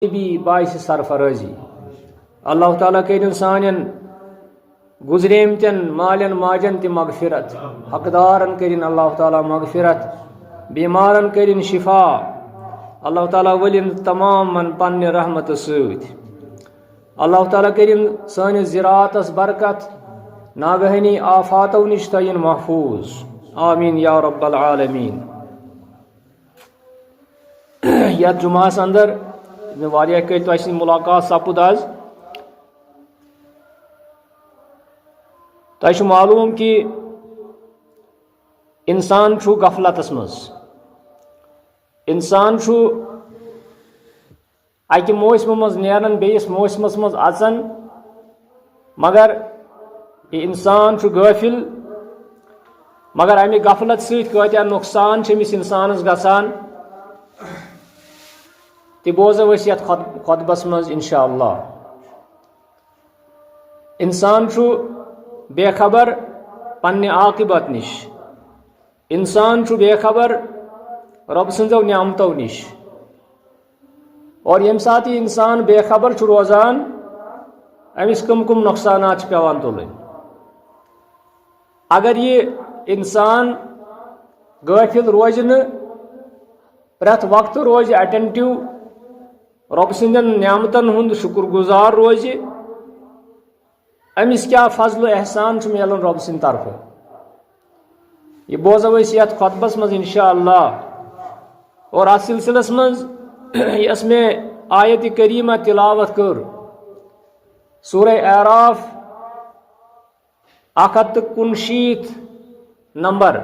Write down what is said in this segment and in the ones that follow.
بھی باعث سرفرازی اللہ تعالیٰ کرن سانن گزریمتن مالن ماجن تہ مغفرت حقدارن کرن اللہ تعالیٰ مغفرت بیمارن کرن شفا اللہ تعالیٰ ولن تمام من پنہ رحمت ست اللہ تعالیٰ کرن سانس زراعتس برکت ناگہنی آفاتو نش تعین محفوظ آمین یا رب العالمین. یتھ جمعہس اندر واریاہ کل تہ سۭتۍ ملاقات سپد آز. تۄہہِ چھُ معلوم کہ انسان چھُ غفلتس منٛز انسان چھُ اکہ موسمہ منٛز نیران بیٚیِس موسمس منٛز اژان مگر یہ انسان چھُ غٲفِل مگر امہ غفلت سۭتۍ کۭتیاہ نقصان چھِ أمِس انسانس گژھان تہ بوزو أسۍ یتھ خطبس منٛز انشاء اللہ. انسان چھُ بے خبر پننہ عاقبت نش انسان چھُ بے خبر رب سٕنزو نعمتو نش اور ییٚمہِ ساتہٕ یہِ انسان بے خبر چھُ روزان أمِس کم کم نقصانات چھِ پیوان تُلٕنۍ. اگر یہ انسان غٲفِل روزِ نہٕ پرٛٮ۪تھ وقتہٕ روزِ اٹینٹِو رب سٕنٛدٮ۪ن نعمتن ہُنٛد شُکر گزار روزِ أمِس کیٛاہ فضل و احسان چھُ میلان رب سٕنٛدِ طرفہٕ. یہ بوزو أسۍ یتھ خطبس منٛز انشاء اللہ. اور اتھ سلسلس منٛز یس مےٚ آیت کریمہ تلاوت کٔر سورہ اعراف 119 نمبر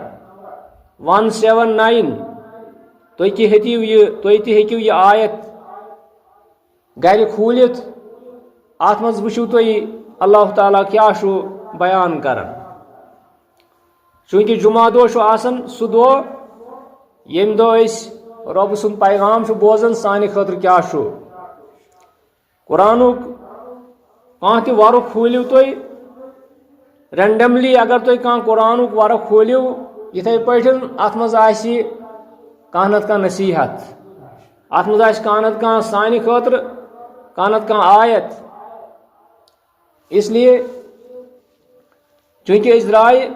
179. تُہۍ تہِ ہیٚکِو یہ آیت گھر کھوٗلِتھ اتھ منٛز وٕچھِو تُہۍ اللہ تعالیٰ کیٛاہ چھُ بیان کران. چوٗنٛکہِ جمعہ دۄہ چھُ آسان سُہ دۄہ ییٚمہِ دۄہ أسۍ رۄب سُنٛد پیغام چھُ بوزان سانہِ خٲطرٕ کیٛاہ چھُ. قرآنُک کانٛہہ تہِ ورُق کھوٗلِو تُہۍ رینڈملی اگر تُہۍ کانٛہہ قرآنُک ورق کھوٗلِو یِتھَے پٲٹھۍ اتھ منٛز آسہِ کانٛہہ نتہٕ کانٛہہ نصیحت اتھ منٛز آسہِ کانٛہہ نتہٕ کانٛہہ سانہِ خٲطرٕ کانٛہہ نتہٕ کانٛہہ آیت. اس لیے چونکہ أسۍ درٛاے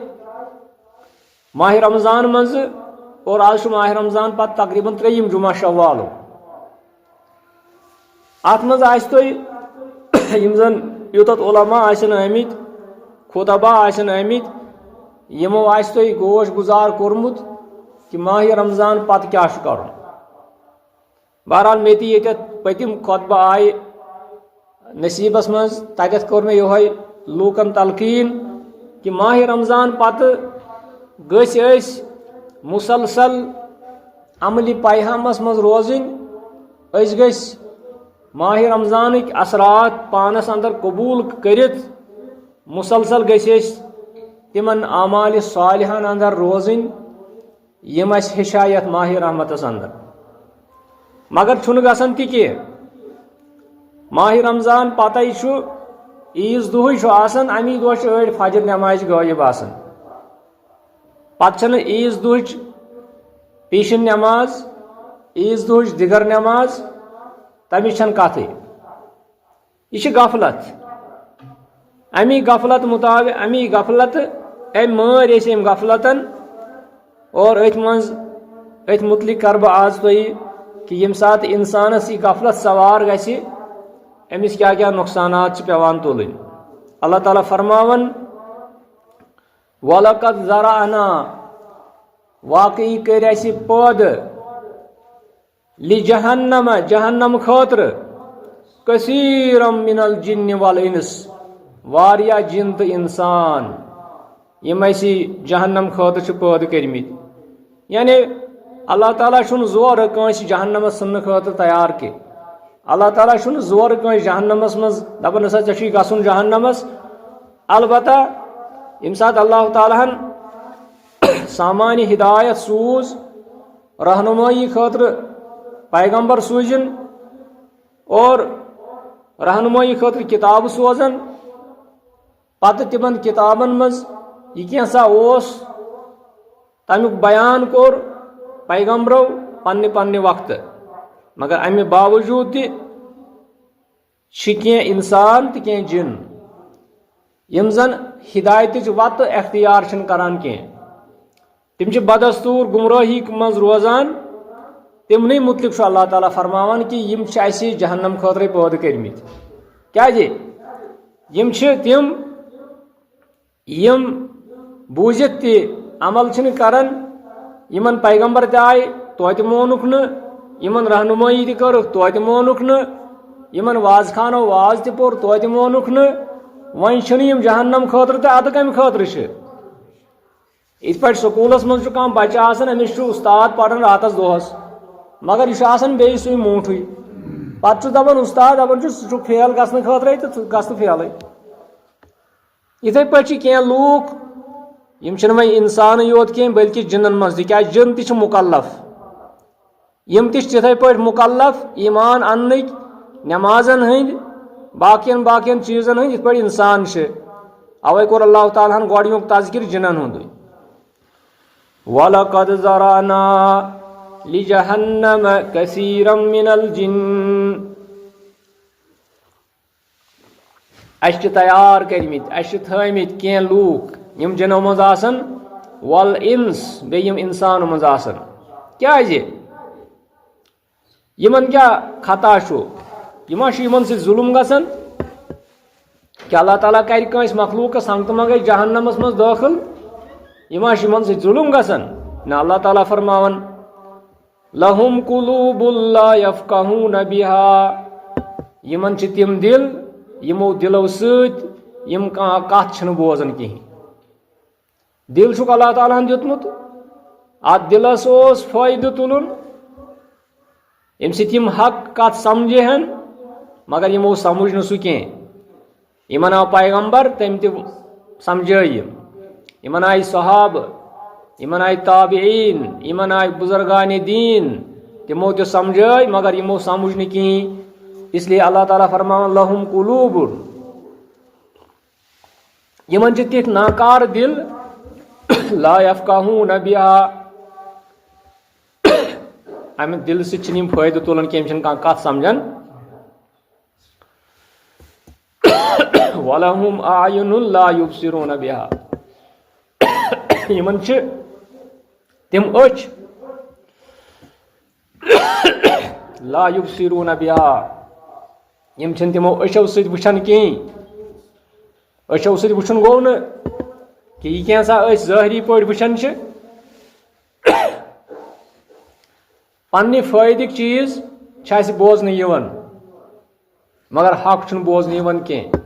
ماہ رمضان منٛزٕ اور آز چھُ ماہ رمضان پتہٕ تقریٖباً 3یِم جمعہ شوالُک. اتھ منٛز آسہِ تۄہہِ یِم زن یوٚتتھ علما آسن آمٕتۍ خطبہ آسن آمٕتۍ یِمو آسہِ تۄہہِ گوش گزار کوٚرمُت کہ ماہ رمضان پتہٕ کیٛاہ چھُ کرُن. بہرحال مےٚ تہِ ییٚتٮ۪تھ پٔتِم خطبہ آیہِ نصیٖبس منٛز تتٮ۪تھ کوٚر مےٚ یِہوے لوٗکن تلقیٖن کہ ماہ رمضان پتہٕ گٔژھۍ أسۍ مسلسل عملہِ پیہامس منٛز روزٕنۍ. أسۍ گٔژھۍ ماہ رمضانٕکۍ اثرات پانس اندر قبوٗل کٔرِتھ مسلسل گٔژھۍ أسۍ تِمن اعمالِ صالحن اندر روزٕنۍ یِم اَسہِ ہیٚچھا یتھ ماہ رحمتس اندر. مگر چھُنہٕ گژھان تہِ کینٛہہ. ماہ رمضان پتے چھُ عیٖذ دۄہٕے چھُ آسان امی دۄہ چھِ أڑۍ فجر نٮ۪مازِ غٲیب آسان. پتہٕ چھنہٕ عیٖذ دۄہٕچ پیٖشِن نٮ۪ماز عیٖذ دۄہٕچ دِگر نٮ۪ماز تمِچ چھنہٕ کتھٕے. یہ چھِ غفلت. امی غفلت مطابق امی غفلت أمۍ مٲرۍ أسۍ أمۍ غفلتن. اور أتھۍ متعلق کرٕ بہٕ آز تۄہہِ کہ ییٚمہِ ساتہٕ انسانس یہِ غفلت سوار گژھِ أمِس کیٛاہ کیٛاہ نقصانات چھِ پیوان تُلٕنۍ. اللہ تعالیٰ فرماوان وَلَقَدْ ذَرَأْنَا واقعی کٔرۍ اَسہِ پٲدٕ لِجَہَنَّمَ جہنم خٲطرٕ کثیٖرًا مِنَ الجِنِّ وَالْإِنس واریاہ جِن تہٕ اِنسان یِم اَسہِ جہنم خٲطرٕ چھِ پٲدٕ کٔرمٕتۍ. یعنی اللہ تعالیٰ چھُنہٕ زورٕ کٲنٛسہِ جہنمس ژھٕننہٕ خٲطرٕ تیار کینٛہہ. اللہ تعالیٰ چھُنہٕ زورٕ کٲنٛسہِ جہنمس منٛز دپان ہسا ژےٚ چھُے گژھُن جہنمس. البتہ ییٚمہِ ساتہٕ اللہ تعالیٰ ہن سامانہِ ہدایت سوٗز رہنمٲیی خٲطرٕ پیغمبر سوٗزِن اور رہنمٲیی خٲطرٕ کِتابہٕ سوزان پتہٕ تِمن کِتابن منٛز یہِ کینٛژھا اوس تمیُک بیان کوٚر پیغمبرو پننہِ وقتہٕ. مگر امہِ باوجوٗد تہِ انسان تو کی جن یم زن ہدایت وت اختیار کران کی تم بدستور گمراہی مز روزان تمن متعلق اللہ تعالیٰ فرماوان کہ یم اسی جہنم خاطر پید کرمت یم تم یم بوزت تہ عمل کران یمن پیغمبر تہ آئے توتہ مونک یمن رہنمائی تہ کر توتہ مونک یمن واز خانو واز تہ پور توتہ مونک ون یم جہنم خاطر تہ ادٕ کمہ خاطر ات پہ سکولس مز کھانا بچہ آسان امس استاد پران راتس دہس مگر یہ آسان بیٚیہِ سُے موٗٹھٕے پتہٕ چھُ دپان استاد دپان سُہ فیل گژھنہٕ خٲطرے تہٕ گژھ نہٕ فیلٕے یِتھٕے پٲٹھۍ چھِ کینٛہہ لوٗکھ یِم چھِنہٕ وۄنۍ اِنسانٕے یوت کینٛہہ بلکہِ جِنن منٛز تِکیٛازِ جِن تہِ چھِ مُکلف یِم تہِ چھِ تِتھٕے پٲٹھۍ مُکلف ایٖمان اننٕکۍ نٮ۪مازن ہٕنٛدۍ باقین چیٖزن ہٕنٛدۍ یِتھ پٲٹھۍ اِنسان چھِ اوے کوٚر اللہ تعالیٰ ہن گۄڈنیُک تذکر جِنن ہُنٛدُے وَلَقَدْ ذَرَأْنَا لِجَهَنَّمَ كَثِيرًا مِنَ الْجِنِّ اَسہِ چھِ تیار کٔرمٕتۍ اَسہِ چھِ تھٲومٕتۍ کینٛہہ لوٗکھ یِم جِنو منٛز آسان وَالْإِنس بیٚیہِ یِم اِنسانو منٛز آسان کیٛازِ یِمن کیٛاہ خطا چھُ یہِ ما چھُ یِمن سۭتۍ ظُلم گژھان کہ اللہ تعالیٰ کرِ کٲنٛسہِ مخلوٗقس ہنگتہٕ منٛگے جہنمس منٛز دٲخل یہِ ما چھُ یِمن سۭتۍ ظُلم گژھان نہ اللہ تعالیٰ فرماوان لَهُمْ قُلُوبٌ لَا يَفْقَهُونَ بِهَا یِمن چھِ تِم دِل یِمو دِلو سۭتۍ یِم کانٛہہ کتھ چھِنہٕ بوزان کِہیٖنۍ دِل چھُکھ اللہ تعالیٰ ہن دیُتمُت اتھ دِلس اوس فٲیدٕ تُلُن ییٚمہِ سۭتۍ یِم حق کتھ سمجھے ہن مگر یِمو سمجھ نہٕ سُہ کینٛہہ یِمن آو پیغمبر تٔمۍ تہِ سمجھٲے یِمن آیہِ صحابہٕ یِمن آیہِ تابعیٖن یِمن آیہِ بُزرگانِ دیٖن تِمو تہِ سمجھٲے مگر یِمو سمجھ نہٕ کِہیٖنۍ اس لیے اللہ تعالیٰ فرماوان لَہُم قُلوٗبٌ یِمن چھِ تِتھۍ ناکار دِل لا یفقہوٗنَ بِہا امہِ دِلہٕ سۭتۍ چھِنہٕ یِم فٲیدٕ تُلان کینٛہہ یِم چھِنہٕ کانٛہہ کتھ سمجھان وَلَہُم أَعْیُنٌ لَا یُبْصِرُونَ بِہا یِمن چھِ تِم أچھ لا یُبْصِرُونَ بِہا یِم چھِنہٕ تِمو أچھو سۭتۍ وٕچھان کِہیٖنۍ أچھو سۭتۍ وٕچھُن گوٚو نہٕ کہ یہِ کینٛژھا أسۍ ظٲہری پٲٹھۍ وٕچھان چھِ پننہِ فٲیدٕکۍ چیٖز چھِ اَسہِ بوزنہٕ یِوان مگر حق چھُنہٕ بوزنہٕ یِوان کینٛہہ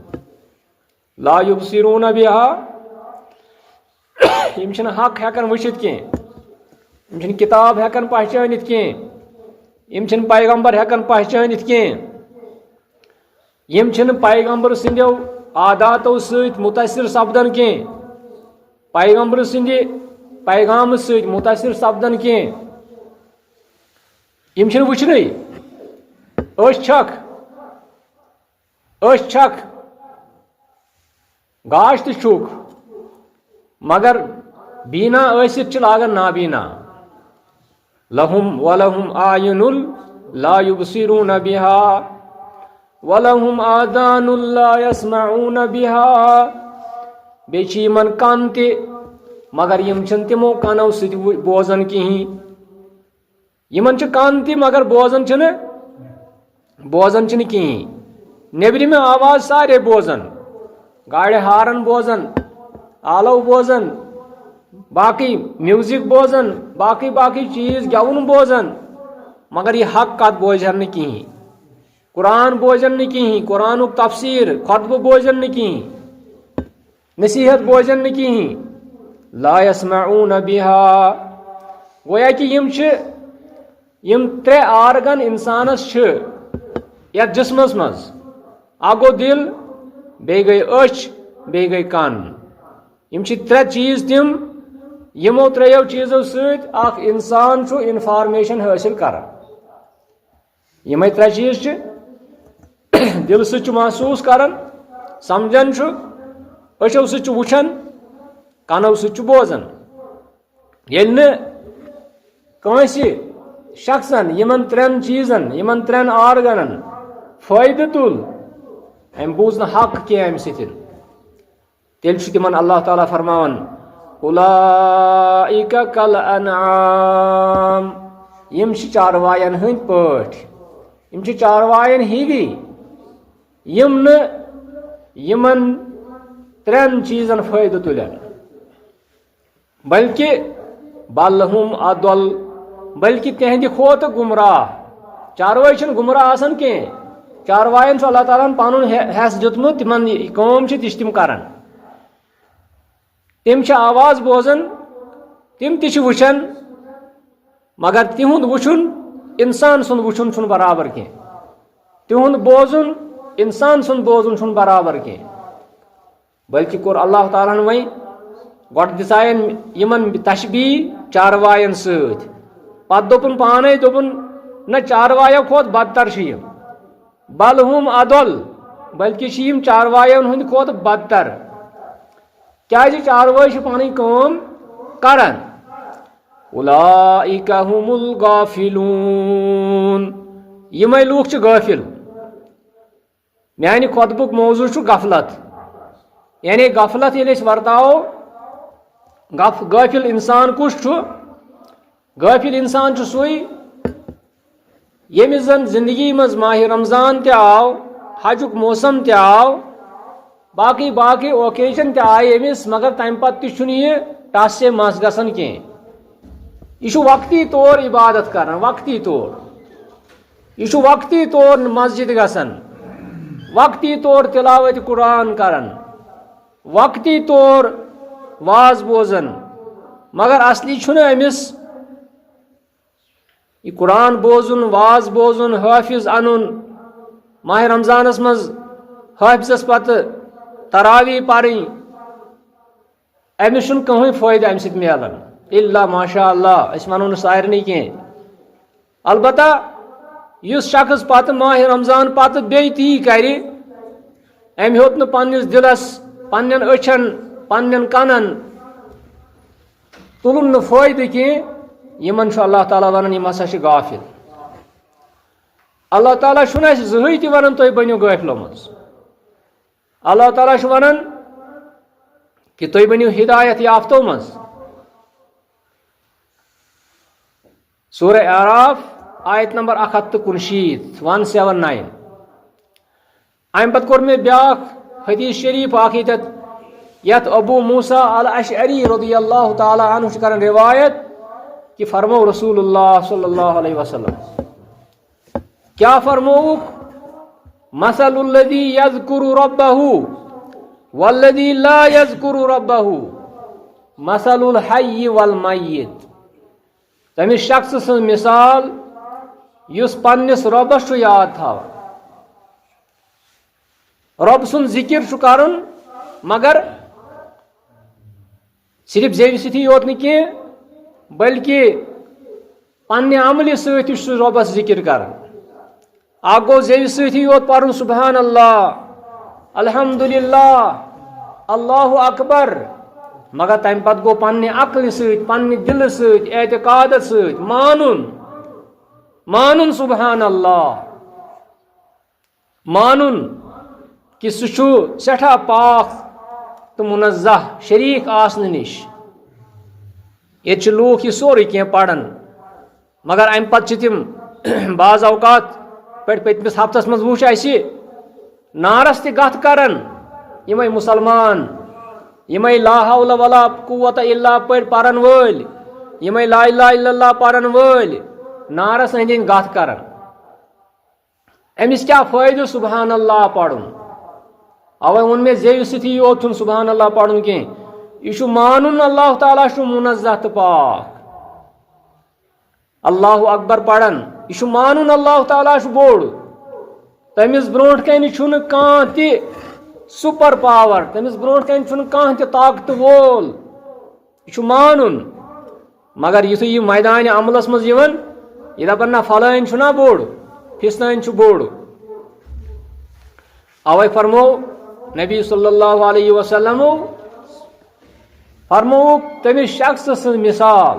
لا یُبْصِرُونَ بِہا یِم چھِنہٕ حق ہٮ۪کان وٕچھِتھ کینٛہہ یِم چھِنہٕ کِتاب ہٮ۪کان پہچٲنِتھ کینٛہہ یِم چھِنہٕ پیغمبر ہٮ۪کان پہچٲنِتھ کینٛہہ یِم چھِنہٕ پیغمبر سٕنٛدیو عاداتو سۭتۍ مُتٲثر سپدان کینٛہہ پیغمبر سٕنٛدِ پیغامہٕ سۭتۍ مُتٲثر سپدان کینٛہہ یِم چھِنہٕ وٕچھنٕے أچھ چھکھ گاش تہِ چھُکھ مگر بیٖنا ٲسِتھ چھِ لاگان نابیٖنا وَلَہُم أعْیُنٌ لا یُبْصِرُونَ بِہا وَلَہُم آذَانٌ لا یَسْمَعُونَ بِہا بیٚیہِ چھِ یِمن کن تہِ مگر یِم چھِنہٕ تِمو کنو سۭتۍ بوزان کِہیٖنۍ یِمن چھِ کن تہِ مگر بوزان چھِنہٕ کِہیٖنۍ نیبرِمہِ آواز سارے بوزان گاڑِ ہارن بوزان آلو بوزان باقٕے میوٗزک بوزان باقٕے چیٖز گٮ۪وُن بوزان مگر یہِ حق کتھ بوزہن نہٕ کِہیٖنۍ قرآن بوزن نہٕ کِہیٖنۍ قرآنُک تفسیٖر خۄطبہٕ بوزن نہٕ کِہیٖنۍ نصیحت بوزن نہٕ کِہیٖنۍ لا یسمعون بِہا گویا کہ یِم ترٛےٚ آرگن اِنسانس چھِ یتھ جسمس منٛز اکھ گوٚو دِل بیٚیہِ گٔے أچھ بیٚیہِ گٔے کن یِم چھِ ترٛےٚ چیٖز تِم یِمو ترٛیٚیو چیٖزو سۭتۍ اکھ اِنسان چھُ انفارمیشن حٲصِل کران یِمے ترٛےٚ چیٖز چھِ دِلہٕ سۭتۍ چھُ محسوٗس کران سمجھان چھُ أچھو سۭتۍ چھُ وٕچھان کنو سۭتۍ چھُ بوزان ییٚلہِ نہٕ کٲنٛسہِ شخصن یِمن ترٛٮ۪ن چیٖزن یِمن ترٛٮ۪ن آرگنن فٲیدٕ تُل ام بوز نہ حق کی ام ستن تیل چھ تمن اللہ تعالیٰ فرماون اولئک کالانعام یم چھ چاروائن ہند پٲٹھۍ یم چھ چاروائن ہیوی یم نہ یمن ترین چیزن فائدہ تلن بلکہ بلہم اضل بلکہ تہندِ کھوتہٕ گمراہ چاروٲے چھنہٕ گمراہ آسان کینٛہہ چاروائن چھ اللہ تعالیٰ ہن پنن حیث دیُتمُت تمن کٲم چھ تہِ چھِ تِم کران تم چھ آواز بوزان تم تہِ چھِ وٕچھان مگر تہند وٕچھُن انسان سُنٛد وٕچھُن چھُنہٕ برابر کینٛہہ تہند بوزُن انسان سُنٛد بوزُن چھُنہٕ برابر کینٛہہ بلکہ کوٚر اللہ تعالیٰ ہن وۄنۍ گۄڈٕ دِژایَن یمن تشبیہ چاروائن سۭتۍ پتہٕ دوٚپُن پانے دوٚپُن نہ چاروایو کھۄتہٕ بدتر چھِ یم بل ہم اضل بلکہ چھ یم چاروائن ہند کھۄتہٕ بدتر کیازِ چاروٲے چھِ پنٕنۍ کٲم کران اولئک هم الغافلون یمے لوٗکھ چھِ غٲفِل میانہِ خۄطبُک موضوع چھُ غفلت یعنی غفلت ییٚلہِ أسۍ ورتاوو غٲفِل انسان کُس چھُ غٲفِل انسان چھُ سُے ییٚمِس زن زندگی منٛز ماہ رمضان تہِ آو حجُک موسم تہِ آو باقی اوکیجن تہِ آیہِ أمِس مگر تمہِ پتہٕ تہِ چھُنہٕ یہِ ٹس سے مس گژھان کینٛہہ یہ چھُ وقتی طور عبادت کران وقتی طور یہ چھُ وقتی طور مسجد گژھان وقتی طور تلاوت قرآن کران وقتی طور واز بوزان مگر اصلی چھُنہٕ أمِس یہ قرآن بوزن واز بوزن حافظ انن ماہ رمضانس مز حافظس پتہ تراوی پرٕنۍ أمِس چھُنہٕ کٕہٕنۍ فٲیدٕ امہِ سۭتۍ میلان الا ماشاء اللہ أسۍ ونو نہٕ سارنٕے کینٛہہ البتہ یُس شخص پتہٕ ماہ رمضان پتہٕ بیٚیہِ تی کرِ أمۍ ہیوٚت نہٕ پننِس دلس پننٮ۪ن أچھن پننٮ۪ن کنن تُلُن نہٕ فٲیدٕ کینٛہہ یمن چھُ اللہ تعالیٰ ونان یِم ہسا چھِ غافل اللہ تعالیٰ چھُنہٕ اَسہِ زٕہٕنۍ تہِ ونان تُہۍ بٔنِو غٲفلو منٛز اللہ تعالیٰ چھُ ونان کہ تُہۍ بٔنِو ہدایت یافتو منٛز سورہ اعراف آیت نمبر 119 179 امہِ پتہٕ کوٚر مےٚ بیٛاکھ حدیث شریف اکھ یتھ ابو موسیٰ الاشعری رضی اللہ تعالیٰ عنہ چھُ کران روایت کہ فرمو رسول اللہ صلی اللہ علیہ وسلم کیا فرموک مثل الذی یذکر ربہ والذی لا یذکر ربہ مثل الحی والمیت تمس شخص سن مثال یس پننس ربس چھُ یاد تھاوان رب سن ذکر چھُ کرُن مگر صرف زیوِ سۭتی یوت نہٕ کینٛہہ بلکہ پنہ عملہِ سۭتۍ تہِ چھُ رۄبس ذکر کران اکھ گوٚو زیوِ سۭتی یوت پرُن سبحان اللہ الحمدللہ اللہ اکبر مگر تمہِ پتہٕ گوٚو پننہِ عقلہِ سۭتۍ پننہِ دلہٕ سۭتۍ اعتقادس سۭتۍ مانُن سبحان اللہ مانُن کہ سُہ چھُ سٮ۪ٹھاہ پاک تہٕ منزہ شریٖک آسنہٕ نِش ییٚتہِ چھِ لوٗکھ یہِ سورُے کینٛہہ پران مگر امہِ پتہٕ چھِ تِم بعض اوقات پٮ۪ٹھ پٔتمِس ہفتس منٛز وٕچھ اسہِ نارس تہِ گتھ کران یِمے مُسلمان یِمے لا حول ولا قوت الا پٲٹھۍ پرن وٲلۍ یِمے لا اله الا اللہ پرن وٲلۍ نارس أنٛدۍ أنٛدۍ گتھ کران أمِس کیٛاہ فٲیدٕ سبحان اللہ پرُن اوے ووٚن مےٚ زیوِ سۭتی یوت چھُنہٕ سبحان اللہ پرُن کینٛہہ یہ چھُ مانُن اللہ تعالیٰ چھُ منزہ تہٕ پاک اللہ اکبر پران یہ چھُ مانُن اللہ تعالیٰ چھُ بوٚڑ تٔمِس برونٛٹھ کنہِ چھُنہٕ کانٛہہ تہِ سُپر پاور تٔمِس برونٛٹھ کنہِ چھُنہٕ کانٛہہ تہِ طاقتہٕ وول یہ چھُ مانُن مگر یُتھُے یہِ میدانہِ عملس منٛز یِوان یہِ دپان نہ فلٲنۍ چھُنا بوٚڑ فِستٲنۍ چھُ بوٚڑ اوے فرمو نبی صلی اللہ علیہ وسلم فرموک تمس شخص سن مثال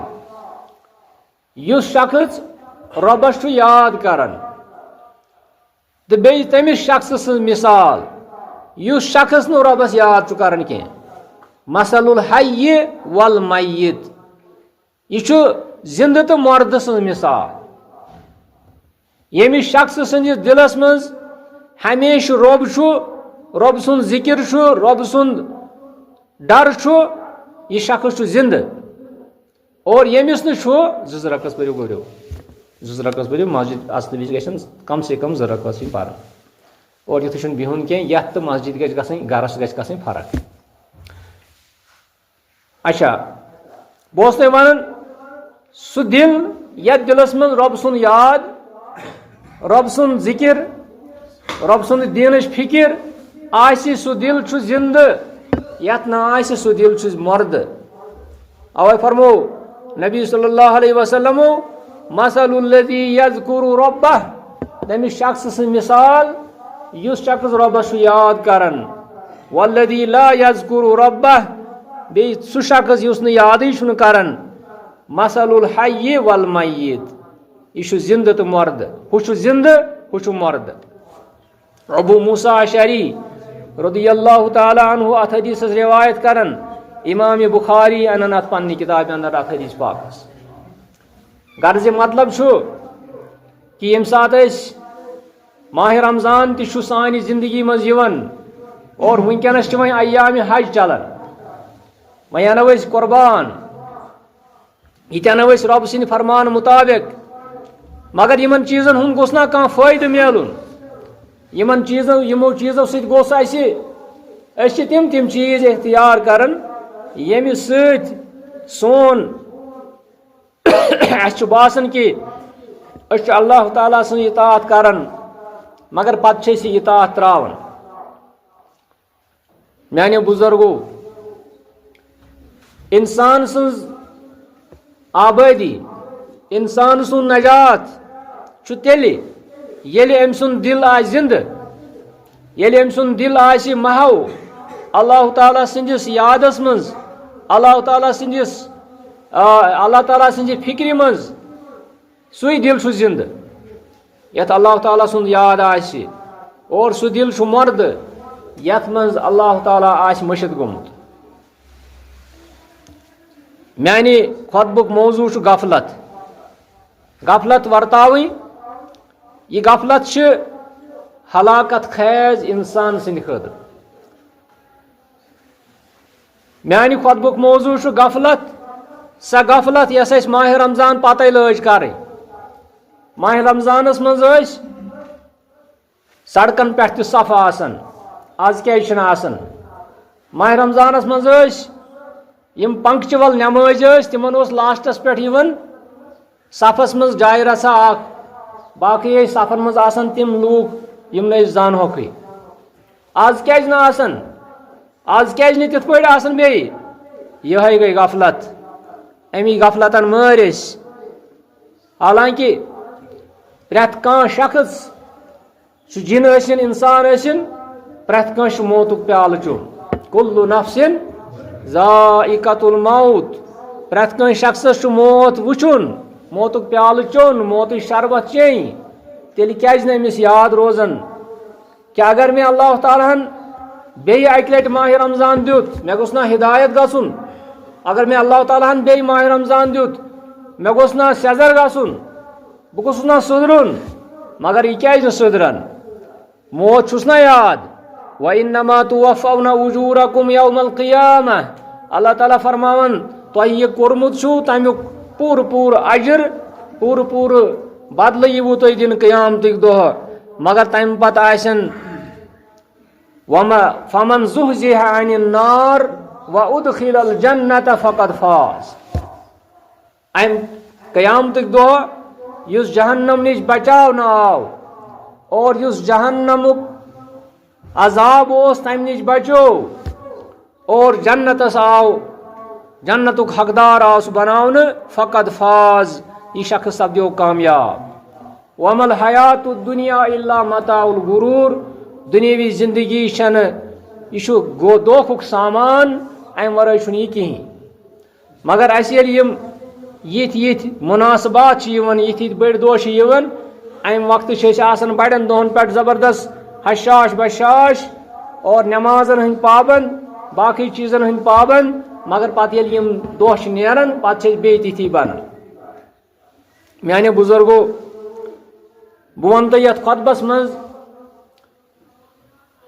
یُس شخص رۄبس چھُ یاد کران تہٕ بیٚیہِ تمس شخص سٕنٛز مثال یُس شخص نہٕ رۄبس یاد چھُ کران کینٛہہ. مثل الحی والمیت، یہ چھُ زندٕ تہٕ مردٕ سٕنٛز مثال. ییٚمِس شخص سٕنٛدِس دِلس منٛز ہمیشہٕ رۄب چھُ، رۄب سُنٛد ذِکر چھُ، رۄب سُنٛد ڈر چھُ، یہِ شخص چھُ زندٕ. اور ییٚمِس نہٕ چھُ زٕ رکعت پٔرِو گۄڈٕ، زٕ رکعت پٔرِو. مسجد اژنہٕ وِزِ گژھن کم سے کم 2 رکعت پرٕنۍ. اور یِتھُے چھُنہٕ بِہُن کینٛہہ. یتھ تہٕ مسجد گژھِ گژھٕنۍ، گرس گژھِ گژھٕنۍ فرق. اچھا بہٕ اوسُس تۄہہِ ونان سُہ دل یتھ دلس منٛز رۄب سُنٛد یاد، رۄب سُنٛد ذِکر، رۄب سُنٛد دیٖنٕچ فِکر آسہِ، سُہ دل چھُ زندٕ. یتھ نہٕ آسہِ سُہ دل چھُ مردٕ. اوے فرمو نبی صلی اللہ علیہ وسلم مثل الذی یذکر ربہ، تٔمِس شخص سٕنٛز مثال یُس شخص رۄبس چھُ یاد کران. والذی لا یذکر ربہ، بیٚیہِ سُہ شخص یُس نہٕ یادٕے چھُنہٕ کران. مثل الحی والمیت، یہِ چھُ زندٕ تہٕ مردٕ. ہُہ چھُ زندٕ، ہُہ چھُ مردٕ. ابو موسیٰ اشعری رضی اللہ تعالیٰ عنہ اتھ حدیثس روایت کران. امام بخاری انن اتھ پننہِ کتابہِ اندر اتھ حدیث پاکس. غرض مطلب چھُ کہ ییٚمہِ ساتہٕ أسۍ ماہ رمضان تہِ چھُ سانہِ زندگی منٛز یِوان، اور وٕنکٮ۪نس چھِ وۄنۍ ایام حج چلان، وۄنۍ انو أسۍ قربان، یہِ تہِ انو أسۍ رۄب سٕنٛدِ فرمان مطابق. مگر یِمن چیٖزن ہُنٛد گوٚژھ نا کانٛہہ فٲیدٕ میلُن. یِمن چیٖزو یِمو چیٖزو سۭتۍ گوٚژھ اَسہِ، أسۍ چھِ تِم چیٖز اختیار کران ییٚمہِ سۭتۍ سون اَسہِ چھُ باسان کہِ أسۍ چھِ اللہ تعالیٰ سٕنٛز اطاعت کران، مگر پتہٕ چھِ أسۍ یہِ اطاعت تراوان. میانیو بُزرگو، انسان سٕنٛز آبٲدی، انسان سُنٛد نجات چھُ تیٚلہِ ییٚلہِ أمۍ سُنٛد دل آسہِ زندٕ، ییٚلہِ أمۍ سُنٛد دل آسہِ محو اللہ تعالیٰ سٕنٛدِس یادس منٛز، اللہ تعالیٰ سٕنٛزِ فِکرِ منٛز. سُے دل چھُ زندٕ یتھ اللہ تعالیٰ سُنٛد یاد آسہِ. اور سُہ دل چھُ مردٕ یتھ منٛز اللہ تعالیٰ آسہِ مٔشِد گوٚمُت. میانہِ خۄطبُک موضوع چھُ غفلت. غفلت ورتاوٕنۍ. یہِ غفلت چھِ ہلاکت خیز انسان سٕنٛدِ خٲطرٕ. میانہِ خۄطبُک موضوع چھُ غفلت. سۄ غفلت یۄس اَسہِ ماہِ رمضان پتے لٲج کرٕنۍ. ماہِ رمضانس منٛز ٲسۍ سڑکن پٮ۪ٹھ تہِ صف آسان، آز کیازِ چھِنہٕ آسان. ماہِ رمضانس منٛز ٲسۍ یِم پنکچول نٮ۪مٲزۍ ٲسۍ، تِمن اوس لاسٹس پٮ۪ٹھ یِوان صفس منٛز جایہِ رژھا اکھ. باقٕے ٲسۍ صفن منٛز آسان تِم لوٗکھ یِم نہٕ أسۍ زانہوکھٕے. آز کیازِ نہٕ آسان؟ آز کیازِ نہٕ تِتھ پٲٹھۍ آسان بیٚیہِ؟ یِہے گٔے غفلت. امی غفلتن مٲرۍ أسۍ. حالانکہِ پرٛٮ۪تھ کانٛہہ شخص، سُہ جِن ٲسِن انسان ٲسِن، پرٛٮ۪تھ کٲنٛسہِ چھُ موتُک پیالہٕ چیوٚن. کُلُّ نفسٍ ذائقۃ الموت. پرٛٮ۪تھ کٲنٛسہِ شخصس چھُ موت وٕچھُن، موتُک پیالہٕ چیوٚن، موتٕچ شربت چیٚنۍ. تیٚلہِ کیازِ نہٕ أمِس یاد روزان کہِ اگر مےٚ اللہ تعالیٰ ہن بیٚیہِ اکہِ لٹہِ ماہِ رمضان دیُت، مےٚ گوٚژھ نا ہدایت گژھُن. اگر مےٚ اللہ تعالیٰ ہن بیٚیہِ ماہِ رمضان دیُت، مےٚ گوٚژھ نا سیٚزر گژھُن، بہٕ گوٚژھُس نا سُدرُن. مگر یہِ کیازِ نہٕ سُدران؟ موت چھُس نا یاد. وَإِنَّمَا تُوَفَّوْنَ أُجُورَكُمْ يَوْمَ الْقِيَامَةِ. اللہ تعالیٰ فرماوان تۄہہِ یہِ کوٚرمُت چھُو تَمیُک پوٗرٕ اجر، پوٗرٕ بدلہٕ یِیوٕ تۄہہِ دِنہٕ قیامتٕکۍ دۄہ. مگر تمہِ پتہٕ آسن فَمَن زُحْزِحَ عَنِ النَّارِ وَأُدْخِلَ الْجَنَّةَ فَقَدْ فاز. امہِ قیامتٕکۍ دۄہ یُس جہنم نِش بچاونہٕ آو اور یُس جہنمُک عذاب اوس تمہِ نِش بچو اور جنتس آو، جنتُک حقدار آو سُہ بناونہٕ، فقد فاز، یہِ شخص سپدیو کامیاب. وَمَا الْحَیاتُ الدُّنْیَا إِلَّا مَتاعُ الْغُروٗر. دُنیٲوی زندگی چھنہٕ، یہِ چھُ دھوکھُک سامان، امہِ ورٲے چھُنہٕ یہِ کِہینۍ. مگر اَسہِ ییٚلہِ یِم یِتھۍ مُناسبات چھِ یِوان، یِتھۍ بٔڑۍ دۄہ چھِ یِوان، امہِ وقتہٕ چھِ أسۍ آسان بڑٮ۪ن دۄہن پٮ۪ٹھ زبردست حشاش بشاش، اور نمازن ہند پابند باقی چیزن ہند پابند مگر پتہ ییٚلہِ یِم دۄہ چھِ نیران پتہٕ چھِ أسۍ بیٚیہِ تِتھی بنان میانہِ بزرگو بہٕ وَنہٕ تۄہہِ یتھ خۄطبس منٛز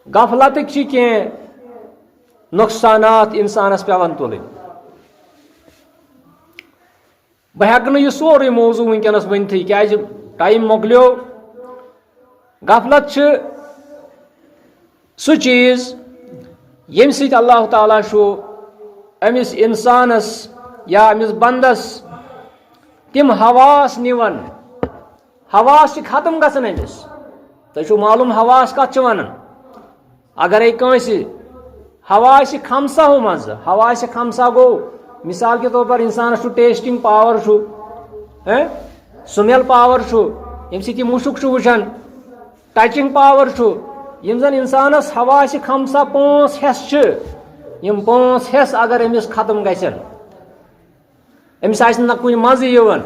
غفلتٕکۍ چھِ کینٛہہ نۄقصانات انسانس پیوان تُلٕنۍ بہٕ ہٮ۪کہٕ نہٕ یہِ سورُے موضوٗع وٕنکٮ۪نس ؤنتھٕے کیازِ ٹایم مۄکلیو غفلت چھِ سُہ چیٖز ییٚمہِ سۭتۍ اللہ تعالیٰ چھُ أمِس اِنسانس یا أمِس بنٛدس تِم حواس نِوان حواس چھِ ختم گژھان أمِس تۄہہِ چھُو معلوٗم حواس کتھ چھِ ونان اگرے کٲنٛسہِ حواس خمساہو منٛزٕ حواس خمسا گوٚو مثال کے طور پر انسانس چھُ ٹیسٹنگ پاور چھُ سمیل پاور چھُ ییٚمہِ سۭتۍ یہِ مُشُک چھُ وٕچھان ٹچنگ پاور چھُ یِم زن انسانس حواس خمسا 5 حصہٕ چھِ یِم 5 حصہٕ اگر أمِس ختم گژھن أمِس آسہِ نہٕ کُنہِ مزٕ یِوان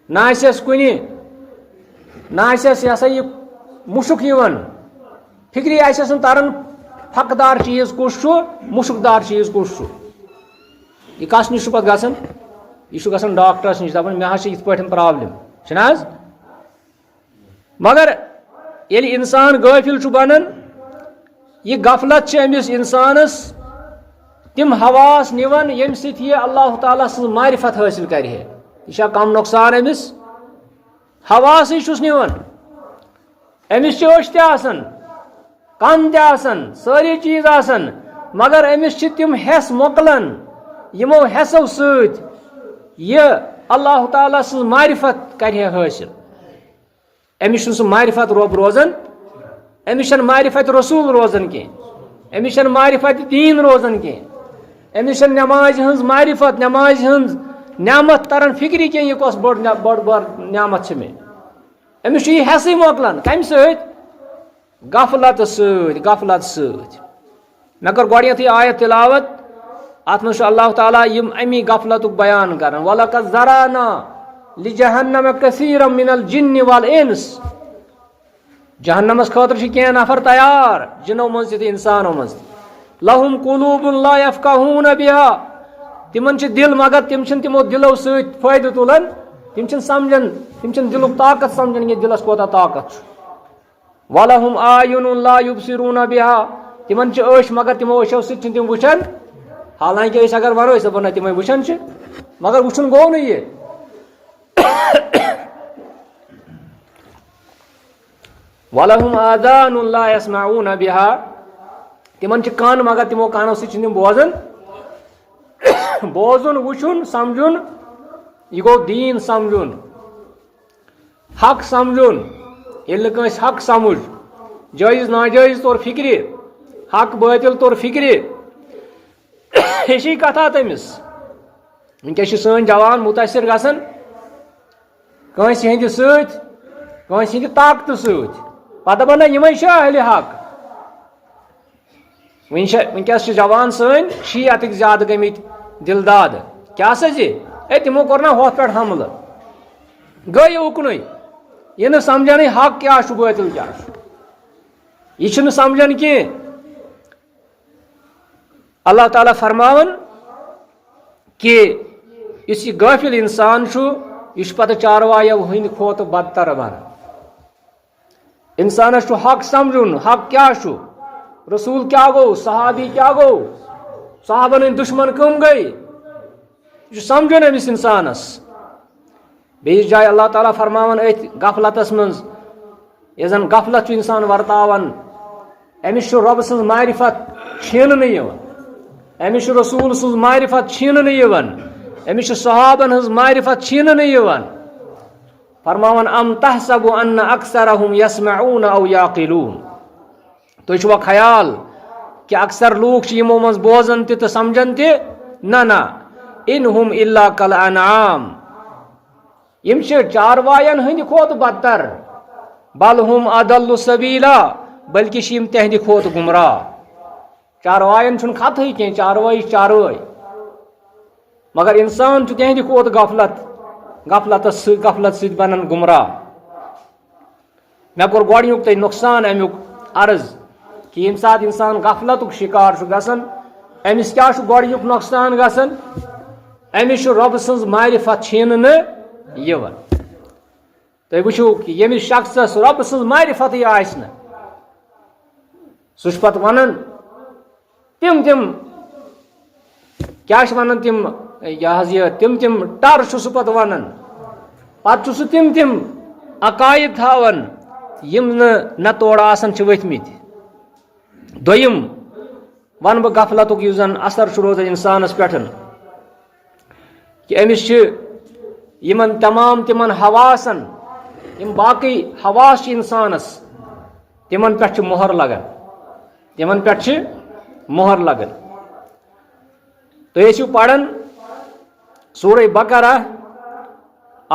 نہ آسٮ۪س کُنہِ نہ آسٮ۪س یہِ ہسا یہِ مُشُک یِوان فِکری آسٮ۪س نہٕ تران پھکہٕ دار چیٖز کُس چھُ مُشُک دار چیٖز کُس چھُ یہِ کس نِش چھُ پتہٕ گژھان یہِ چھُ گژھان ڈاکٹرس نِش دپان مےٚ حظ چھِ یِتھ پٲٹھۍ پرابلم چھُنہ حظ مگر ییٚلہِ انسان غٲفِل چھُ بنان یہِ غفلت چھِ أمِس انسانس تِم حواس نِوان ییٚمہِ سۭتۍ یہِ اللہ تعالیٰ سٕنٛز معرفت حٲصِل کرِ ہے یہِ چھا کم نۄقصان أمِس حواسٕے چھُس نِوان أمِس چھِ أچھ تہِ آسان کن تہِ آسان سٲری چیٖز آسان مگر أمِس چھِ تِم حٮ۪س مۄکلان یِمو حٮ۪سو سۭتۍ یہِ اللہ تعالیٰ سٕنٛز معرفت کرِ ہے حٲصِل أمِس چھُنہٕ سُہ معرفت رۄب روزان أمِس چھنہٕ معرفت رسوٗل روزان کینٛہہ أمِس چھنہٕ معرفت دیٖن روزان کینٛہہ أمِس چھنہٕ نٮ۪مازِ ہٕنٛز معرفت نٮ۪مازِ ہٕنٛز نعمت تران فِکری کینٛہہ یہِ کۄس بٔڑ بار نعمت چھِ مےٚ أمِس چھُ یہِ حٮ۪سٕے مۄکلان کمہِ سۭتۍ غفلت سۭتۍ مےٚ کٔر گۄڈنیٚتھٕے آیت تِلاوت اتھ منٛز چھُ اللہ تعالیٰ یِم امی غفلتُک بیان کران وَلَقَدْ ذَرَأْنَا لِجَهَنَّمَ كَثِيرًا مِنَ الْجِنِّ وَالْإِنسِ جہنمس خٲطرٕ چھِ کینٛہہ نفر تیار جِنو منٛز تہِ تہٕ انسانو منٛز تہِ لَهُمْ قُلُوبٌ لَا يَفْقَهُونَ بِهَا تِمن چھِ دِل مگر تِم چھِنہٕ تِمو دِلو سۭتۍ فٲیدٕ تُلان تِم چھِنہٕ سمجھان تِم چھِنہٕ دِلُک طاقت سمجھان یہِ دِلس کوتاہ طاقت چھُ وَلَهُمْ آیُنٌ لَا يُبْصِرُونَ بِهَا تِمن چھِ أچھ مگر تِمو أچھو سۭتۍ چھِنہٕ تِم وٕچھان حالانکہِ أسۍ اگر ونو أسۍ دپو نہ تِمے وٕچھان چھِ مگر وٕچھُن گوٚو نہٕ یہِ وَلَهُمْ آذَانٌ لَا يَسْمَعُونَ بِهَا تِمن چھِ کان مگر تِمو کانو سۭتۍ چھِنہٕ تِم بوزان بوزُن وٕچھُن سمجھُن یہِ گوٚو دیٖن سمجھُن حق سمجھُن ییٚلہِ نہٕ کٲنٛسہِ حق سمجھ جٲیز ناجٲیز طور فِکرِ حق بٲطِل طور فِکرِ ہِشی کتھا تٔمِس وٕنکیٚس چھِ سٲنۍ جوان مُتٲثر گژھان کٲنٛسہِ ہٕنٛدِ سۭتۍ کٲنٛسہِ ہٕنٛدِ طاقتہٕ سۭتۍ پتہٕ دپان نہ یِمے چھِ اہلِ حق وٕنکیٚس چھِ جوان سٲنۍ شیعتٕکۍ زیادٕ گٔمٕتۍ دِلداد کیٛاہ سا زِ تِمو کوٚر نا ہۄتھ پٮ۪ٹھ حملہٕ گٔے اُکنُے یہِ نہٕ سمجھانٕے حق کیٛاہ چھُ بٲطِل کیٛاہ چھُ یہِ چھُنہٕ سمجھان کینٛہہ اللہ تعالیٰ فرماوان کہِ یُس یہِ غٲفِل انسان چھُ یہِ چھُ پتہٕ چاروایو ہٕنٛدِ کھۄتہٕ بدتر بنان انسانس چھُ حق سمجھُن حق کیٛاہ چھُ رسوٗل کیٛاہ گوٚو صحابی کیٛاہ گوٚو صحابن ہٕنٛدۍ دُشمن کٕم گٔے یہِ چھُ سمجھُن أمِس انسانس بیٚیِس جایہِ اللہ تعالیٰ فرماوان أتھۍ غفلتس منٛز یۄس زن غفلت چھُ انسان ورتاوان أمِس چھُ رۄبہٕ سٕنٛز معرفت چھیٖننہٕ یِوان أمِس چھُ رسوٗل سٕنٛز معرفت چھیٖننہٕ یِوان أمِس چھُ صحابن ہٕنٛز معرفت چھیٖننہٕ یِوان فرماوان ام تحسبُ ان اکثرهم یسمعون او یعقلون تُہۍ چھُوا خیال کہِ اکثر لوٗکھ چھِ یِمو منٛز بوزان تہِ تہٕ سمجھان تہِ نہ ان ہم الا کالانعام یِم چھِ چاروایَن ہٕنٛدِ کھۄتہٕ بدتر بل ہم اضل سبیلا بلکہِ چھِ یِم تِہنٛدِ کھۄتہٕ گمراہ چاروایَن چھُنہٕ خطہٕے کینٛہہ چاروٲے چاروٲے مگر انسان چھُ تِہنٛدِ کھۄتہٕ غفلت سۭتۍ بنان گمراہ مےٚ کوٚر گۄڈنیُک تۄہہِ نۄقصان امیُک عرض کہ یم سات انسان غفلتک شکار گژھان امس کیا گۄڈنیُک نۄقصان گژھان امس رۄب سٕنٛز معرفت چھینہٕ یِوان تُہۍ وٕچھِو کہ ییٚمِس شخصس رۄب سٕنٛز معرفتٕے آسہِ نہٕ سُہ چھُ پتہٕ ونان تِم کیا چھِ ونان تِم تِم ٹر چھُ سُہ پتہٕ ونان پتہٕ چھُ سُہ تِم عقاید تھاوان یِم نہ تورٕ آسان چھِ ؤتھمٕتۍ دوٚیِم ونہٕ بہٕ غفلتُک یُس زن اثر چھُ روزان انسانس پٮ۪ٹھ کہ أمِس چھِ یِمن تمام تِمن حواسن یِم باقٕے حواس چھِ انسانس تِمن پٮ۪ٹھ چھِ مۄہر لگان تُہۍ ٲسِو پران سورہ بقرہ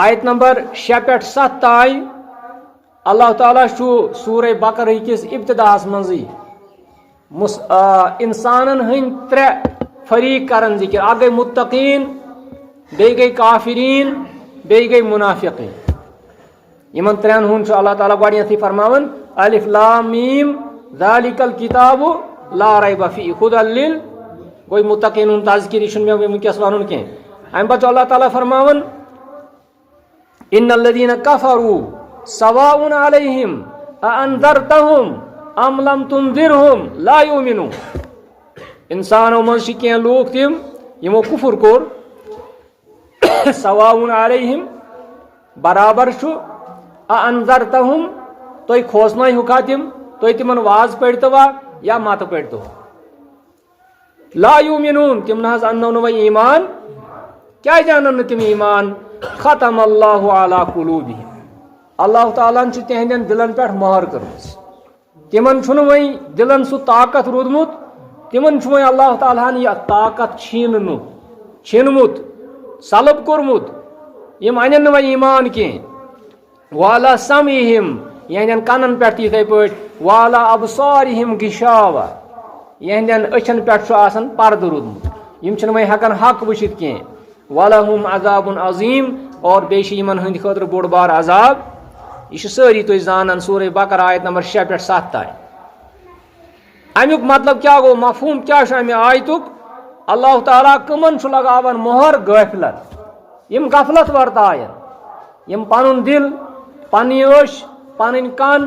آیت نمبر 6 پٮ۪ٹھ 7 تانۍ اللہ تعالیٰ چھُ سورہ بقرہ کِس ابتداہس منٛزٕے انسانن ہٕنٛدۍ 3 فریق کران ذکر اکھ گٔے متقیٖن بیٚیہِ گٔے کافریٖن بیٚیہِ گٔے منافقیٖن یِمن 3 ہُنٛد چھُ اللہ تعالیٰ گۄڈنیتھٕے فرماوان الف لام میٖم ذالِکَ الکِتابُ لا ریب فیہ ھدی لِل گوٚو متقیٖن ہُنٛد تذکر یہِ چھُنہٕ مےٚ وٕنکیٚس وَنُن کینٛہہ امہِ پتہٕ چھُ اللہ تعالیٰ فرماوان ان الذین کفروا سواء علیہم اانذرتہم ام لم تنذرہم لا یؤمنون انسانو منٛز چھِ کینٛہہ لوٗکھ تِم یِمو کُفُر کوٚر سواء علیہم برابر چھُ اانذرتہم تُہۍ کھوژنٲیہُکھا تِم تُہۍ تِمن واز پٔرۍتوا یا متہٕ پٔرۍتو لا یؤمنون تِم نہ حظ اننو نہٕ وۄنۍ ایمان کیازِ انن نہٕ تِم ایمان ختم اللہ علی قلوبہم اللہ تعالیٰ ہن چھُ تِہنٛدٮ۪ن دلن پٮ۪ٹھ مۄہر کٔرمٕژ تِمن چھُنہٕ وۄنۍ دلن سُہ طاقت روٗدمُت تِمن چھُ وۄنۍ اللہ تعالیٰ ہن یہِ طاقت چھینمُت سلب کوٚرمُت یِم انن نہٕ وۄنۍ ایمان کینٛہہ والا سمعہم یِہنٛدٮ۪ن کنن پٮ۪ٹھ تہِ یِتھٕے پٲٹھۍ والا ابصارہم غشاوہ یِہنٛدٮ۪ن أچھن پٮ۪ٹھ چھُ آسان پردٕ روٗدمُت یِم چھِنہٕ وۄنۍ ہٮ۪کان حق وٕچھِتھ کینٛہہ ولہم عذاب عظیٖم اور بیٚیہِ چھِ یِمن ہٕنٛدِ خٲطرٕ بوٚڑ بار عذاب یہ ساری تُہۍ زانان سورہ بقرہ آیت نمبر 6 پٮ۪ٹھ 7 تانۍ امیُک مطلب کیا گوٚو مفہوٗم کیا چھُ امہِ آیتُک اللہ تعالیٰ کٕمن چھُ لگاوان مۄہر غٲفلت یِم غفلت ورتاین یِم پنُن دل پنٕنۍ أچھ پنٕنۍ کن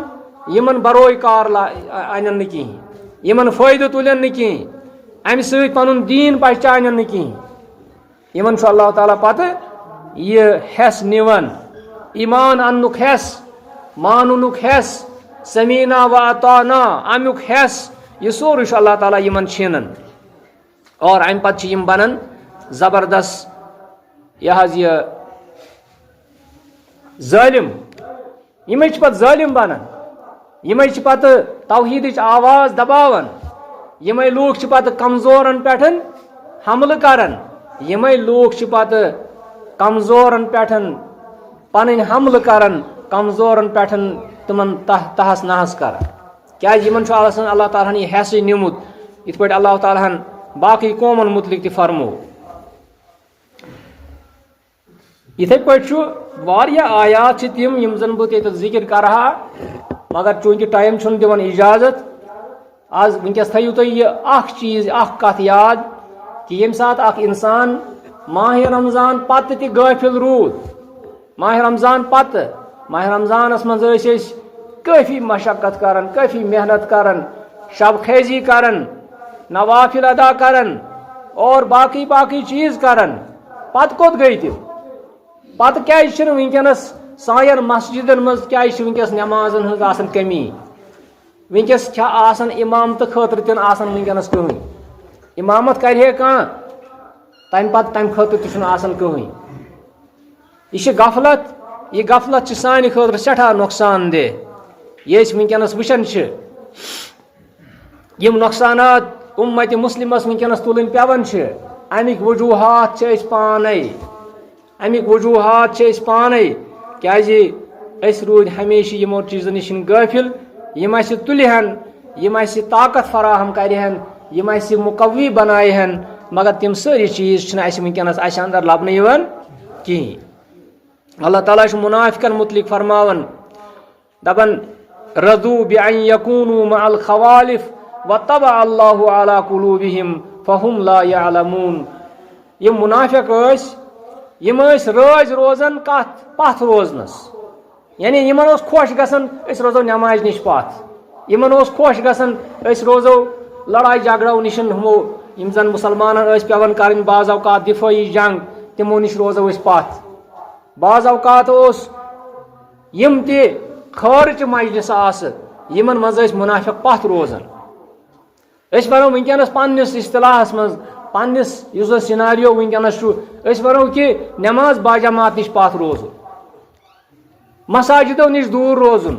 یِمن بروے کار انن نہٕ کِہیٖنۍ یِمن فٲیدٕ تُلن نہٕ کِہیٖنۍ امہِ سۭتۍ پنُن دیٖن پہچانن نہٕ کِہیٖنۍ یِمن چھُ اللہ تعالیٰ پتہٕ یہِ حٮ۪س نِوان ایمان اننُک حٮ۪س ماننُک حٮ۪س سمیٖنا و اطعنا امیُک حٮ۪س یہِ سورُے چھُ اللہ تعالیٰ یِمن چھینان اور امہِ پتہٕ چھِ یِم بنان زبردست یہِ ظٲلم یِمے چھِ پتہٕ ظٲلم بنان یِمے چھِ پتہٕ توحیٖدٕچ آواز دباوان یِمے لوٗکھ چھِ پتہٕ کمزورن پٮ۪ٹھ حملہٕ کران یِمے لوٗکھ چھِ پتہٕ کمزورن پٮ۪ٹھ پنٕنۍ حملہٕ کران کمزورن پٮ۪ٹھ تِمن تہس نہس کران کیازِ یِمن چھُ اللہ تعالیٰ ہن یہِ حٮ۪سٕے نِمُت یِتھ پٲٹھۍ اللہ تعالیٰ ہن باقٕے قومن متعلق تہِ فرمو یِتھے پٲٹھۍ چھُ واریاہ آیات چھِ تِم یِم زن بہٕ ییٚتٮ۪تھ ذِکر کرٕ ہا مگر چوٗنٛکہِ ٹایم چھُنہٕ دِوان اِجازت آز وٕنکیٚس تھٲیِو تُہۍ یہِ اکھ چیٖز اکھ کتھ یاد کہ ییٚمہِ ساتہٕ اکھ انسان ماہِ رمضان پتہٕ تہِ غٲفِل روٗد ماہِ رمضان پتہٕ ماہِ رمضانس منٛز ٲسۍ أسۍ کٲفی مشقت کران کٲفی محنت کران شب خیزی کران نوافل ادا کران اور باقٕے چیٖز کران پتہٕ کوٚت گٔے تِم پتہٕ کیازِ چھِنہٕ وٕنکیٚنس سانٮ۪ن مسجدن منٛز کیازِ چھِ وٕنکیٚس نٮ۪مازن ہٕنٛز آسان کمی وٕنکیٚس چھا آسان امامتہٕ خٲطرٕ تہِ نہٕ آسان وٕنکیٚنس کٕہٕنۍ امامت کرِ ہے کانٛہہ تمہِ پتہٕ تمہِ خٲطرٕ تہِ چھُنہٕ آسان کٕہٕنۍ یہِ چھِ غفلت یہِ غفلت چھِ سانہِ خٲطرٕ سٮ۪ٹھاہ نۄقصان دہ یہِ أسۍ وٕنکیٚنس وٕچھان چھِ یِم نۄقصانات اُمتِ مُسلِمس وٕنکیٚنس تُلٕنۍ پیٚوان چھِ امیِکۍ وجوٗہات چھِ أسۍ پانے کیازِ أسۍ روٗدۍ ہمیشہِ یِمو چیٖزو نِش غٲفِل یِم اَسہِ تُلہِ ہن یِم اَسہِ طاقت فراہم کرِ ہن یِم اَسہِ مُقوی بنایہِ ہن مگر تِم سٲری چیٖز چھِنہٕ اَسہِ وٕنکیٚنس اَسہِ اندر لبنہٕ یِوان کِہیٖنۍ اللہ تعالیٰ چھُ مُنافِقن متعلق فرماوان دپان رضوا بأن يكونوا مع الخوالف وطبع الله على قلوبهم فهم لا يعلمون. یم منافق یم رٲضۍ روزان کتھ پتھ روزنس، یعنی یمن اوس خۄش گژھان أسۍ روزو نماز نِش پتھ، یمن اوس خۄش گژھان أسۍ روزو لڑائی جھگڑو نِش ہمو یم زن مسلمانن ٲسۍ پیوان کرٕنۍ بعض اوقات دفٲعی جنگ تمو نِش روزو أسۍ پتھ. بعض اوقات اوس یم تہِ خٲرچہِ مجلس آسہٕ یمن منٛز ٲسۍ منافق پتھ روزان. أسۍ ونو ونکیٚنس پننس اصطلاحس منٛز پننس یُس زن سِناریو ونکیٚنس چھُ أسۍ ونو کہِ نماز باجماعت نِش پتھ روزُن، مساجدو نِش دوٗر روزُن،